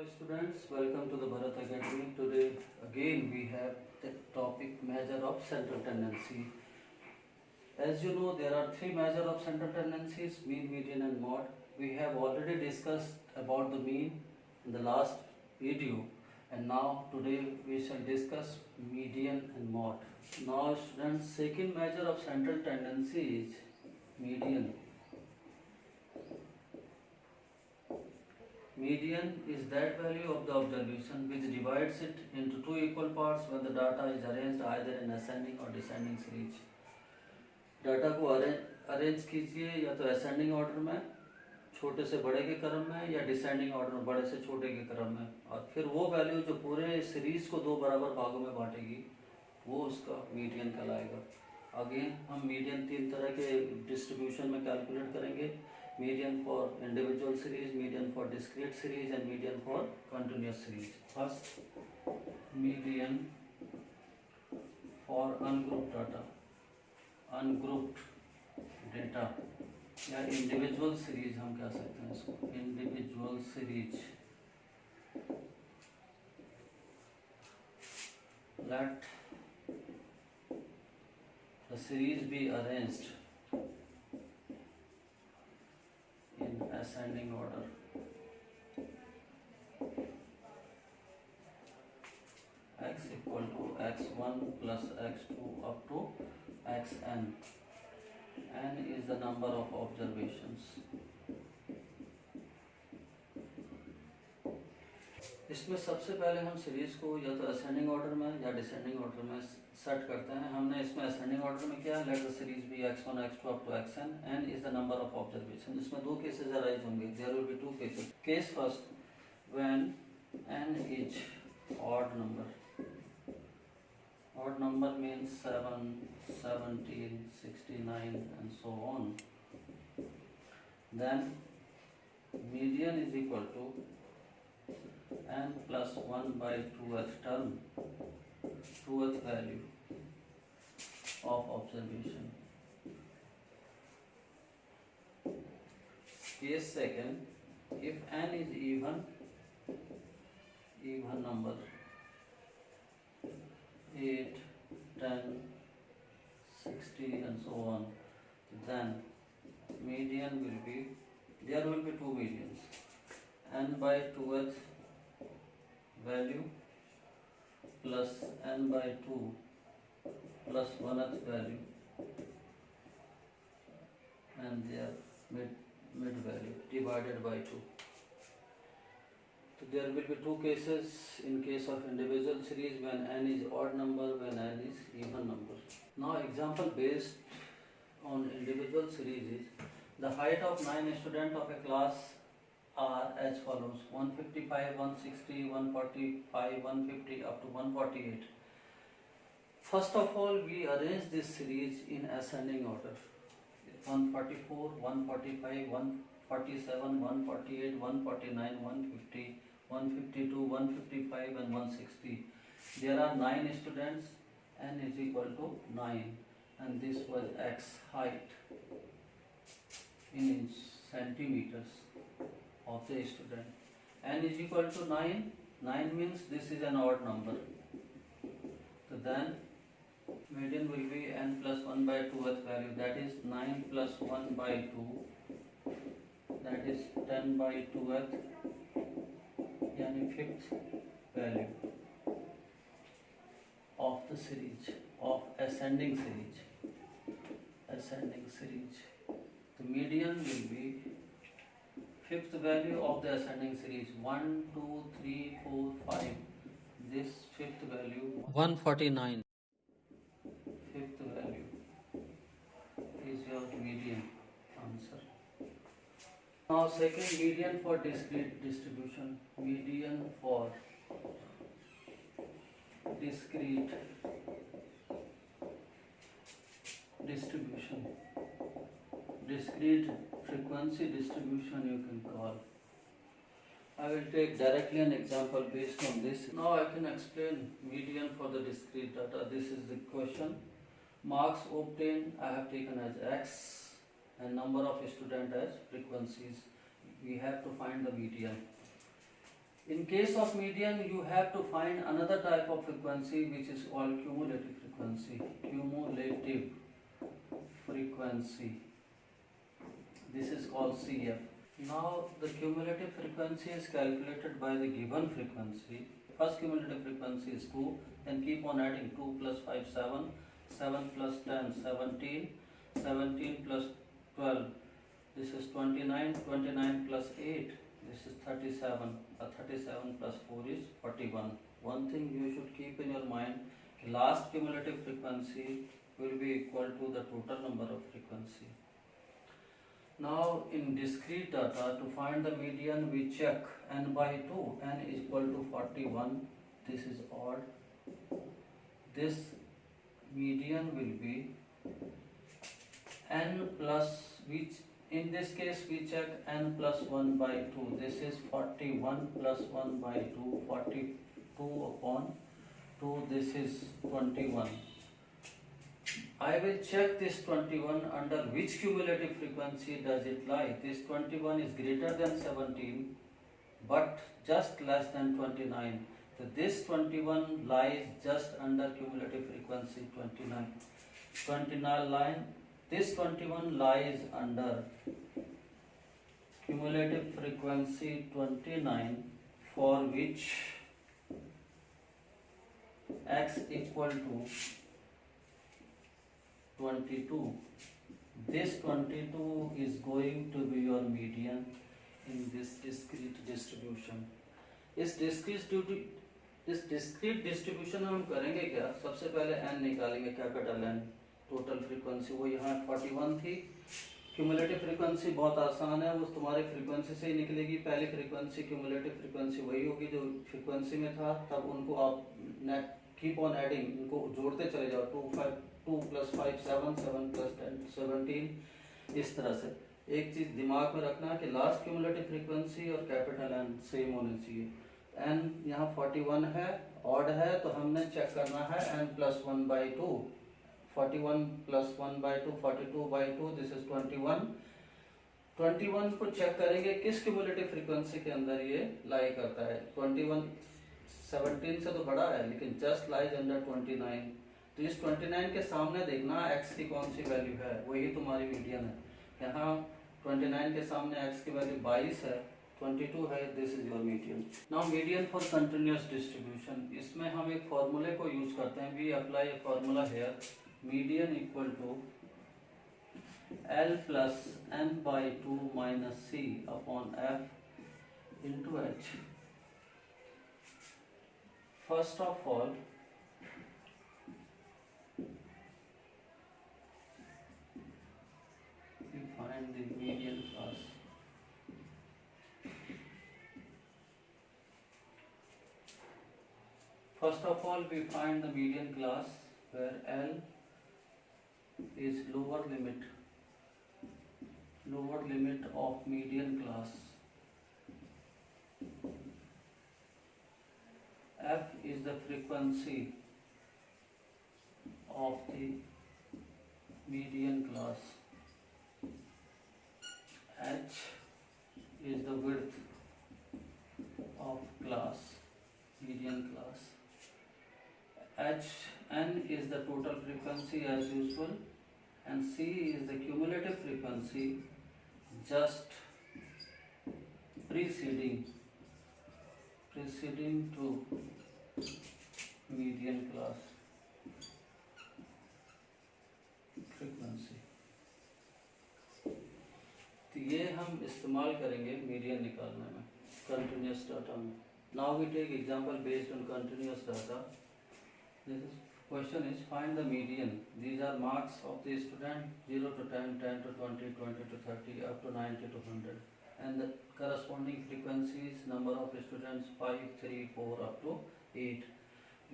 Students, welcome to the Bharat Academy. Today again we have the topic measure of central tendency. As you know, there are three measure of central tendencies: mean, median and mode. We have already discussed about the mean in the last video, and now today we shall discuss median and mode. Now students, second measure of central tendency is median. Median is that value of the observation which divides it into two equal parts when the data is arranged either in ascending or descending series. Data को arrange कीजिए या तो ascending order में छोटे से बड़े के क्रम में या डिसेंडिंग ऑर्डर में बड़े से छोटे के क्रम में, और फिर वो वैल्यू जो पूरे सीरीज को दो बराबर भागों में बांटेगी वो उसका मीडियन कहलाएगा। अगेन हम मीडियन तीन तरह के डिस्ट्रीब्यूशन में कैलकुलेट करेंगे: median for individual series, median for discrete series and median for continuous series. First, median for ungrouped data या individual series हम कह सकते हैं इसको, individual series. Let the series be arranged in ascending order. X equal to x1 plus x2 up to xn. N is the number of observations. इसमें सबसे पहले हम सीरीज को या तो असेंडिंग ऑर्डर में या डिसेंडिंग ऑर्डर में सेट करते हैं। हमने इसमें असेंडिंग ऑर्डर में किया, let the series be x1 x2 up to xn. n is the number of observations. इसमें दो केसेस अराइज होंगे, there will be two cases. Case first, when n is odd number. Odd number means 7, 17, 69 and so on. Then median is equal to n plus 1 by 2th term, 2th value of observation. Case second, if n is even number 8, 10, 60 and so on, then median will be, there will be two medians, n by 2th value plus n by 2 plus 1th value and their mid value divided by 2. So there will be two cases in case of individual series: when n is odd number, when n is even number. Now example based on individual series is: the height of 9 students of a class are as follows: 155, 160, 145, 150 up to 148. First of all, we arrange this series in ascending order: 144, 145, 147, 148, 149, 150, 152, 155 and 160. There are 9 students, n is equal to 9, and this was x height in centimeters of the student. N is equal to 9. 9 means this is an odd number. So then median will be n plus 1 by 2th value, that is 9 plus 1 by 2, that is 10 by 2th, yani 5th value of the series, of ascending series. The median will be 5th value of the ascending series: 1, 2, 3, 4, 5. This 5th value 149. 5th value is your median answer. Now second, median for discrete distribution. Median for discrete distribution. Discrete frequency distribution you can call. I will take directly an example based on this. Now I can explain median for the discrete data. This is the question. Marks obtained I have taken as x and number of students as frequencies. We have to find the median. In case of median, you have to find another type of frequency which is called cumulative frequency. Cumulative frequency. This is called CF. Now the cumulative frequency is calculated by the given frequency. First cumulative frequency is 2, then keep on adding 2 plus 5, 7, 7 plus 10, 17, 17 plus 12, this is 29, 29 plus 8, this is 37, 37 plus 4 is 41. One thing you should keep in your mind, last cumulative frequency will be equal to the total number of frequency. Now in discrete data, to find the median we check n by 2, n is equal to 41, this is odd, this median will be n plus, which in this case we check n plus 1 by 2, this is 41 plus 1 by 2, 42 upon 2, this is 21. I will check this 21 under which cumulative frequency does it lie. This 21 is greater than 17 but just less than 29. So this 21 lies just under cumulative frequency 29. 29 line. This 21 lies under cumulative frequency 29, for which x equal to 22. This 22 is going to be your median in this discrete distribution. इस discrete distribution में हम करेंगे क्या? सबसे पहले n निकालेंगे, capital N, total frequency वो यहाँ 41 थी. क्यूमुलेटिव फ्रीक्वेंसी बहुत आसान है, वो तुम्हारे फ्रीक्वेंसी से ही निकलेगी. पहली फ्रीक्वेंसी क्यूमुलेटिव फ्रीक्वेंसी वही होगी जो फ्रीक्वेंसी में था, तब उनको आप नेट कीप ऑन एडिंग, उनको जोड़ते चले जाओ. 2 plus 5 7, 7 plus 10 17. इस तरह से एक चीज दिमाग में रखना कि लास्ट क्यूमुलेटिव फ्रीक्वेंसी और कैपिटल N सेम होने चाहिए. N यहाँ 41 है, ऑड है, तो हमने चेक करना है n plus 1 by 2. 41 plus 1 by 2, 42 by 2, this is 21. 21 को चेक करेंगे किस क्यूमुलेटिव फ्रीक्वेंसी के अंदर ये लाई करता है. 21 17 से तो बड़ा है, लेकिन जस्ट लाइज अंडर 29. तो इस 29 के सामने देखना x की कौन सी वैल्यू है, वही तुम्हारी मीडियन है. यहाँ 29 के सामने x की वैल्यू 22 है, 22 है, this is your median. Now median for continuous distribution, इसमें हम एक फॉर्मूले को यूज करते हैं. We apply a formula here, median equal to L plus n by 2 minus c upon f into h. First of all, we find the median class. First of all, we find the median class where L is lower limit of median class. F is the frequency of the median class. H is the width of class, median class. N is the total frequency as usual, and C is the cumulative frequency just preceding to median class frequency. तो ये हम इस्तेमाल करेंगे median निकालने में continuous data में. Now we take example based on continuous data. This question is find the median. These are marks of the student 0 to 10, 10 to 20, 20 to 30, up to 90 to 100, and the corresponding frequencies, number of students 5, 3, 4 up to 8.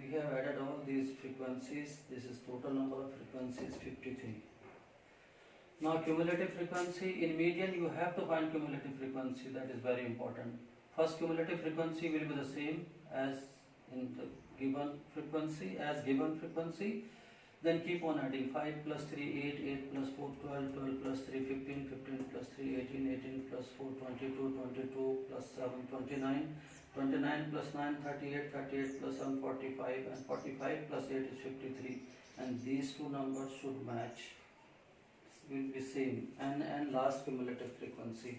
We have added all these frequencies. This is total number of frequencies 53. Now cumulative frequency, in median you have to find cumulative frequency, that is very important. First cumulative frequency will be the same as in the given frequency, then keep on adding 5 plus 3 8, 8 plus 4 12, 12 plus 3 15, 15 plus 3 18, 18 plus 4 22, 22 plus 7 29, 29 plus 9, 38, 38 plus 1, 45, and 45 plus 8 is 53, and these two numbers should match, will be same. N and last cumulative frequency.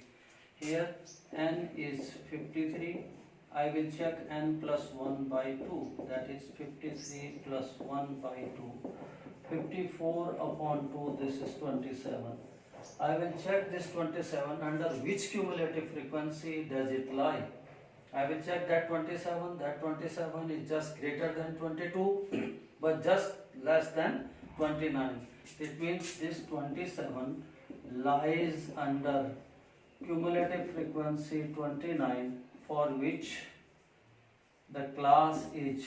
Here N is 53, I will check N plus 1 by 2, that is 53 plus 1 by 2. 54 upon 2, this is 27. I will check this 27 under which cumulative frequency does it lie. I will check that 27 is just greater than 22 but just less than 29. It means this 27 lies under cumulative frequency 29, for which the class is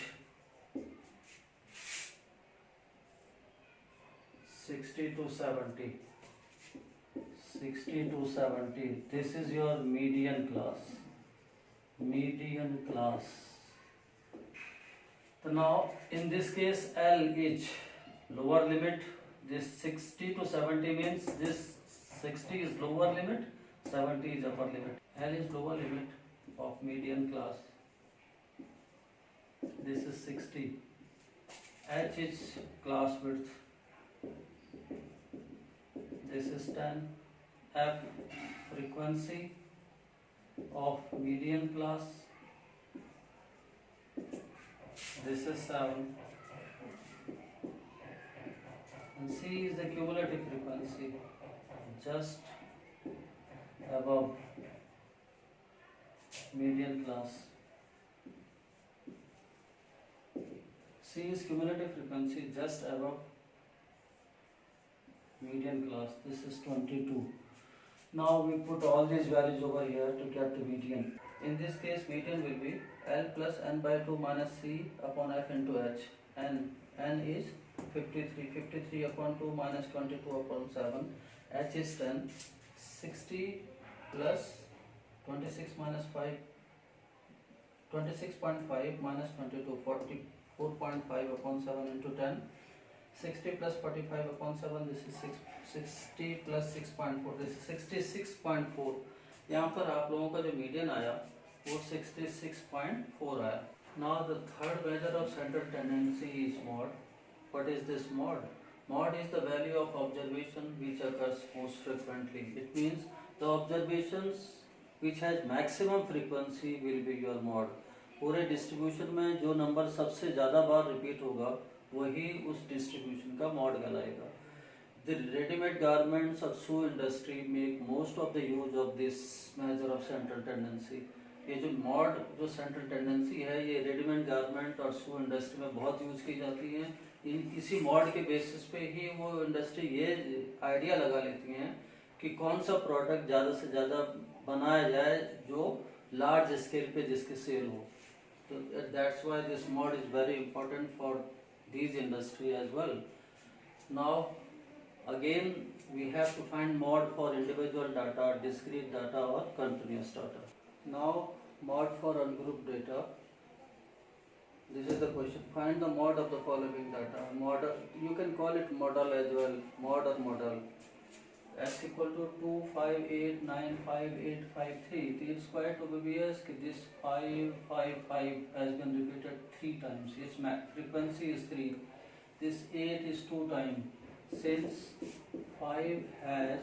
60 to 70. 60 to 70. This is your median class. Median class. So now in this case L is lower limit. This 60 to 70 means this 60 is lower limit, 70 is upper limit. L is lower limit of median class. This is 60. H is class width. This is 10. F frequency of median class. This is 7. And C is the cumulative frequency, just above median class. C is cumulative frequency just above median class. This is 22. Now we put all these values over here to get the median. In this case, median will be L plus N by 2 minus C upon F into H. And N is 53. 53 upon 2 minus 22 upon 7. H is 10. 60 plus 26 minus 5. 26.5 minus 22. 44.5 upon 7 into 10. 60 plus 45 upon 7, this is 60 plus 6.4, this is 66.4. यहाँ पर आप लोगों का जो median आया वो 66.4 आया. Now the third measure of central tendency is mod. What is this mod? Mod is the value of observation which occurs most frequently. It means the observations which has maximum frequency will be your mod. पूरे distribution में जो number सबसे ज़्यादा बार repeat होगा वही उस distribution का mod कहलाएगा. द रेडीमेड गारमेंट्स और shoe industry make most of the use of this measure of central tendency. ये जो मॉड जो सेंट्रल टेंडेंसी है ये रेडीमेड गारमेंट और शू इंडस्ट्री में बहुत यूज की जाती है. इसी मॉड के बेसिस पे ही वो इंडस्ट्री ये आइडिया लगा लेती हैं कि कौन सा प्रोडक्ट ज़्यादा से ज़्यादा बनाया जाए जो लार्ज स्केल पे जिसकी सेल हो. तो that's why this mod is very important for these industry as well. Now again we have to find mod for individual data, discrete data or continuous data. Now mod for ungrouped data. This is the question. Find the mod of the following data. Mod, you can call it model as well, mod or model. X equal to 2, 5, 8, 9, 5, 8, 5, 3. It is quite obvious that this 5, 5, 5 has been repeated 3 times. Its frequency is 3. This 8 is 2 times. Since 5 has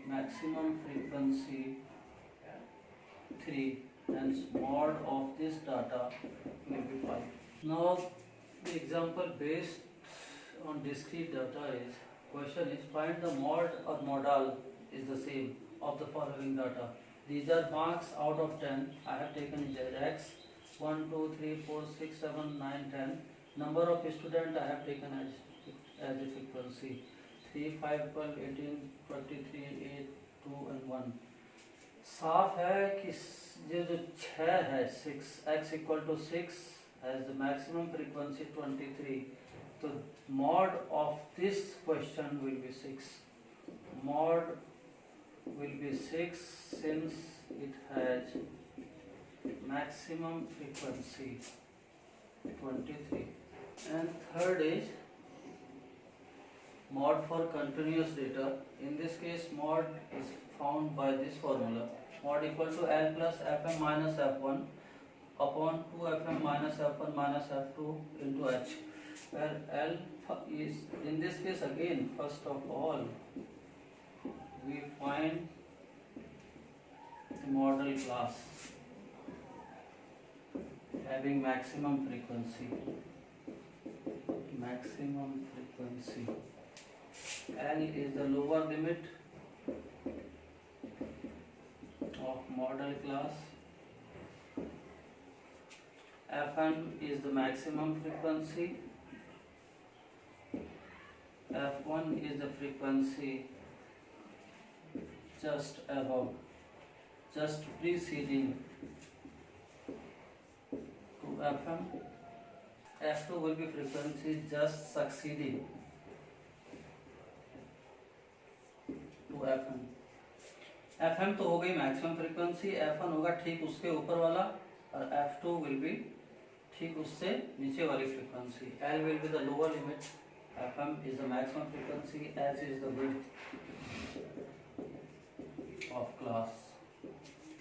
maximum frequency 3, hence mod of this data will be 5. Now the example based on discrete data is, question is find the mod or modal is the same of the following data. These are marks out of 10. I have taken X 1, 2, 3, 4, 6, 7, 9, 10. Number of student I have taken as a frequency 3, 5, 12, 18, 23, 8, 2 and 1. साफ है कि ये जो 6 है 6, X equal to 6 has the maximum frequency 23. So mod of this question will be 6. Mod will be 6 since it has maximum frequency 23. And third is mod for continuous data. In this case mod is found by this formula. mod equal to L plus Fm minus F1 upon 2Fm minus F1 minus F2 into H, where L is, in this case again, first of all we find the model class having maximum frequency. L is the lower limit of model class, Fm is the maximum frequency, F1 is the frequency just above, just preceding to Fm. F2 will be frequency just succeeding to Fm. Fm तो हो गई maximum frequency, F1 होगा ठीक उसके ऊपर वाला, और F2 will be ठीक उससे नीचे वाली frequency. L will be the lower limit, Fm is the maximum frequency, H is the width of class.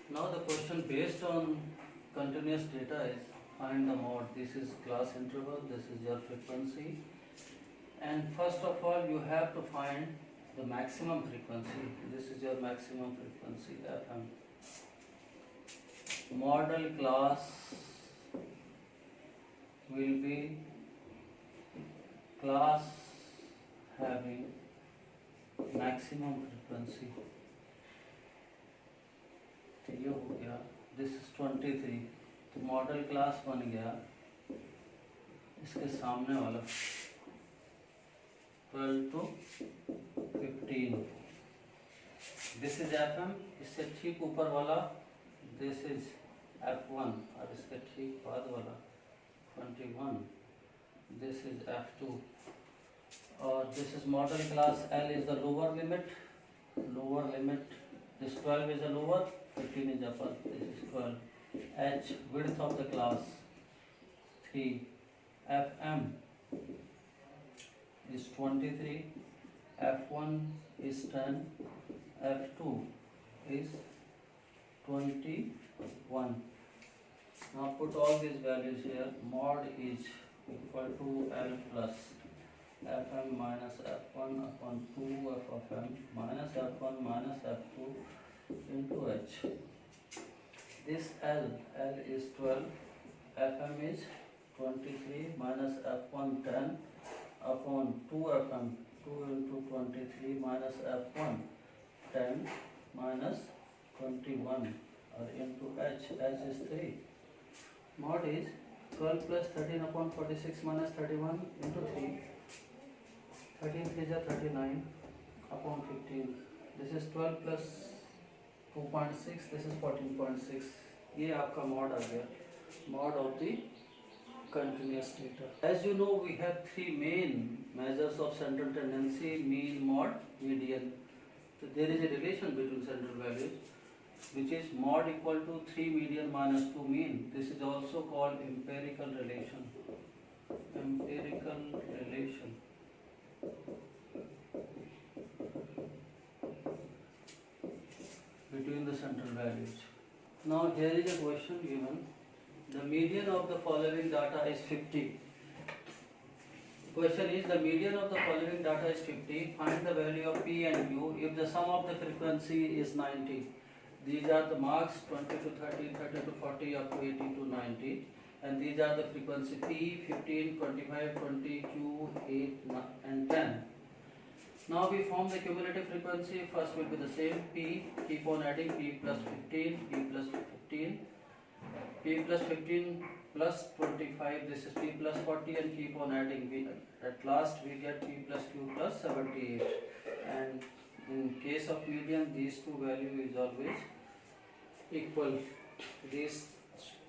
Now the question based on continuous data is find the mod. This is class interval, this is your frequency, and first of all you have to find the maximum frequency. This is your maximum frequency, Fm. Model class will be class having maximum frequency. तो ये हो गया, this is 23, तो model class बन गया इसके सामने वाला 12 to 15. दिस इज Fm, इससे ठीक ऊपर वाला दिस इज F1, और इसके ठीक बाद वाला 21, दिस इज F2, और this is model class. L is the lower limit, this 12 is the lower, 15 is upper, this is 12. H, width of the class 3, Fm is 23, F1 is 10, F2 is 21. Now put all these values here. Mod is equal to L plus Fm minus F1 upon 2 of M minus F1 minus F2 into H. This L is 12, Fm is 23 minus F1 10 upon 2Fm, 2 into 23 minus F1 10 minus 21, or into H is 3. Mod is 12 plus 13 upon 46 minus 31 into 3, 13 3 is 39 upon 15. This is 12 plus 2.6, this is 14.6. ये आपका mod आ गया, mod of the continuous data. As you know, we have three main measures of central tendency: mean, mod, median. So there is a relation between central values, which is mod equal to 3 median minus 2 mean. This is also called empirical relation. Between the central values. Now here is a question given. The median of the following data is 50. Question is, the median of the following data is 50. Find the value of P and Q if the sum of the frequency is 90. These are the marks 20 to 30, 30 to 40, up to 80 to 90. And these are the frequency P, 15, 25, 20, Q, 8, and 10. Now we form the cumulative frequency. First will be the same P, keep on adding P plus 15, P plus 15, P plus 15 plus 25, this is P plus 40, and keep on adding. At last we get P plus Q plus 78. And in case of median, these two value is always equal. These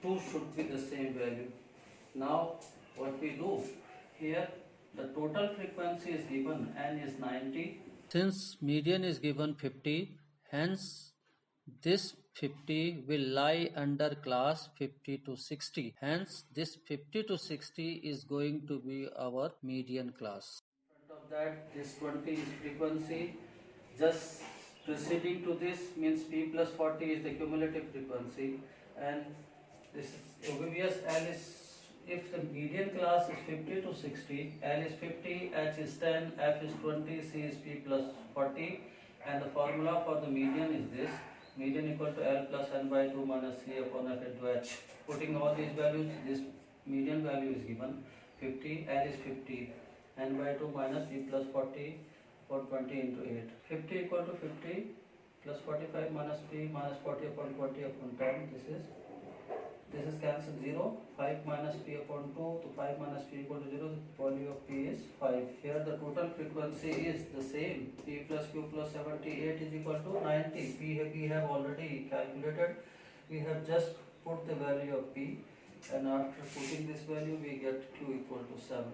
two should be the same value. Now what we do here, the total frequency is given, n is 90. Since median is given 50, hence this 50 will lie under class 50 to 60. Hence this 50 to 60 is going to be our median class. In front of that, this 20 is frequency. Just preceding to this means P plus 40 is the cumulative frequency, and this is obvious. L is, if the median class is 50 to 60, L is 50, H is 10, F is 20, C is P plus 40, and the formula for the median is this: median equal to L plus N by 2 minus C upon F into H. Putting all these values, this median value is given 50, L is 50, N by 2 minus P plus 40 for 20 into 8. 50 equal to 50 plus 45 minus P minus 40 upon 20 upon 10. This is cancelled 0. 5 minus P upon 2 to 5 minus P equal to 0. The value of P is 5. Here the total frequency is the same. P plus Q plus 78 is equal to 90. We have already calculated. We have just put the value of P, and after putting this value we get Q equal to 7.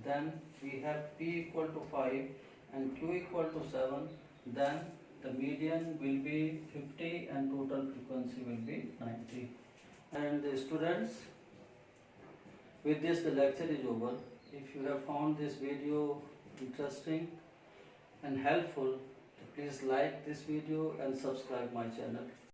Then we have P equal to 5 and Q equal to 7. Then the median will be 50 and total frequency will be 90. And students, with this the lecture is over. If you have found this video interesting and helpful, please like this video and subscribe my channel.